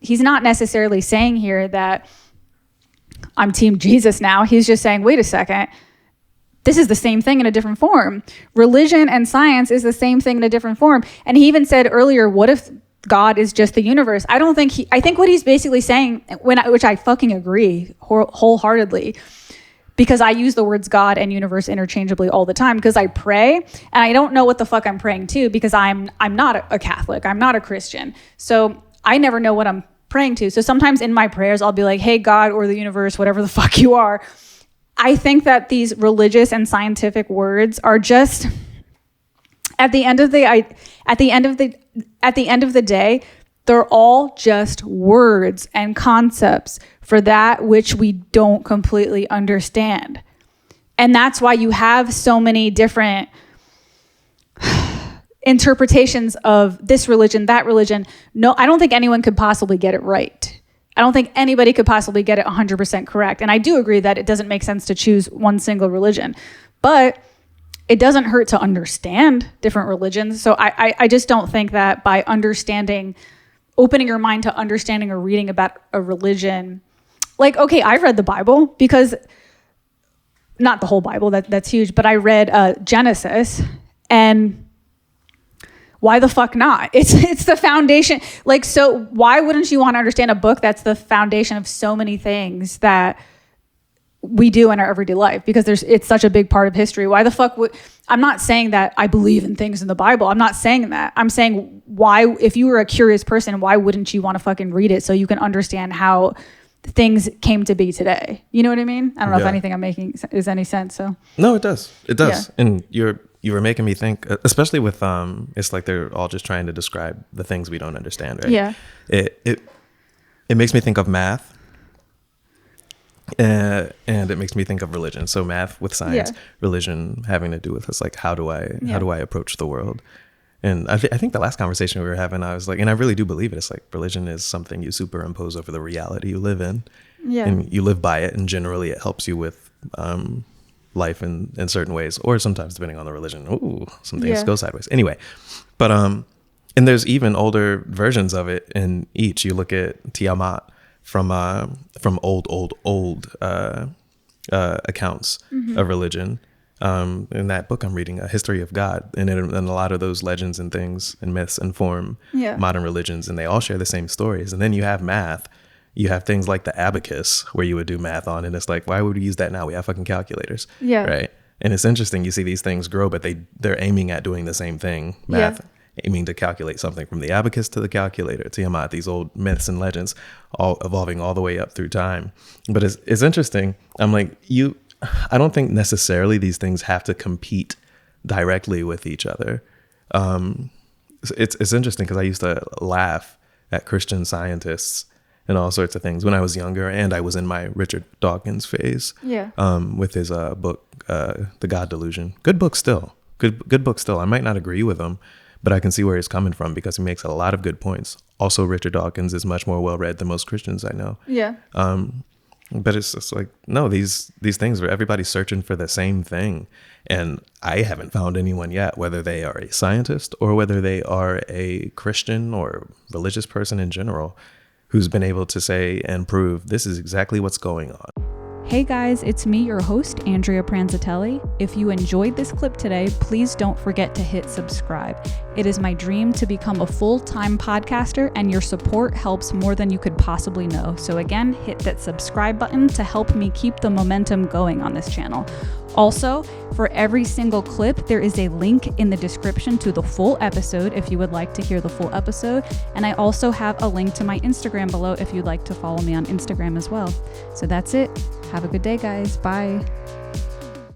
he's not necessarily saying here that I'm team Jesus now. He's just saying, wait a second, this is the same thing in a different form. Religion and science is the same thing in a different form. And he even said earlier, what if God is just the universe? I think what he's basically saying, which I fucking agree wholeheartedly, because I use the words God and universe interchangeably all the time, because I pray and I don't know what the fuck I'm praying to, because I'm not a Catholic, I'm not a Christian. So I never know what I'm praying to. So sometimes in my prayers, I'll be like, hey, God or the universe, whatever the fuck you are. I think that these religious and scientific words are just, at the end of the day, they're all just words and concepts for that which we don't completely understand. And that's why you have so many different interpretations of this religion, that religion. No, I don't think anyone could possibly get it right. I don't think anybody could possibly get it 100% correct. And I do agree that it doesn't make sense to choose one single religion, but it doesn't hurt to understand different religions. So I just don't think that by opening your mind to understanding or reading about a religion, like, okay, I've read the Bible, because not the whole Bible, that's huge, but I read Genesis, and why the fuck not? It's the foundation. Like, so why wouldn't you want to understand a book that's the foundation of so many things that we do in our everyday life? Because it's such a big part of history. Why the fuck I'm not saying that I believe in things in the Bible. I'm not saying that. I'm saying, why, if you were a curious person, why wouldn't you want to fucking read it so you can understand how things came to be today? You know what I mean? I don't know if anything I'm making is any sense. So no, it does. Yeah. And you were making me think, especially with it's like they're all just trying to describe the things we don't understand, right? Yeah. It makes me think of math. And it makes me think of religion. So math with science, religion having to do with this, like, how do I approach the world? And I think the last conversation we were having, I was like, and I really do believe it. It's like religion is something you superimpose over the reality you live in, and you live by it. And generally, it helps you with life in certain ways, or sometimes depending on the religion, some things go sideways. Anyway, but and there's even older versions of it in each. You look at Tiamat from old accounts of religion. In that book I'm reading, A History of God, and a lot of those legends and things and myths inform modern religions, and they all share the same stories. And then you have math. You have things like the abacus, where you would do math on, and it's like, why would we use that now? We have fucking calculators, right? And it's interesting, you see these things grow, but they're aiming at doing the same thing. Math aiming to calculate something, from the abacus to the calculator, Tiamat, these old myths and legends, all evolving all the way up through time. But it's interesting. I'm like, I don't think necessarily these things have to compete directly with each other. It's interesting, because I used to laugh at Christian scientists and all sorts of things when I was younger, and I was in my Richard Dawkins phase. With his book, The God Delusion. Good book still. Good book still. I might not agree with him, but I can see where he's coming from, because he makes a lot of good points. Also, Richard Dawkins is much more well-read than most Christians I know. But it's just like, no, these things where everybody's searching for the same thing. And I haven't found anyone yet, whether they are a scientist or whether they are a Christian or religious person in general, who's been able to say and prove this is exactly what's going on. Hey guys, it's me, your host, Andrea Pranzatelli. If you enjoyed this clip today, please don't forget to hit subscribe. It is my dream to become a full-time podcaster, and your support helps more than you could possibly know. So again, hit that subscribe button to help me keep the momentum going on this channel. Also, for every single clip, there is a link in the description to the full episode if you would like to hear the full episode. And I also have a link to my Instagram below if you'd like to follow me on Instagram as well. So that's it. Have a good day, guys. Bye.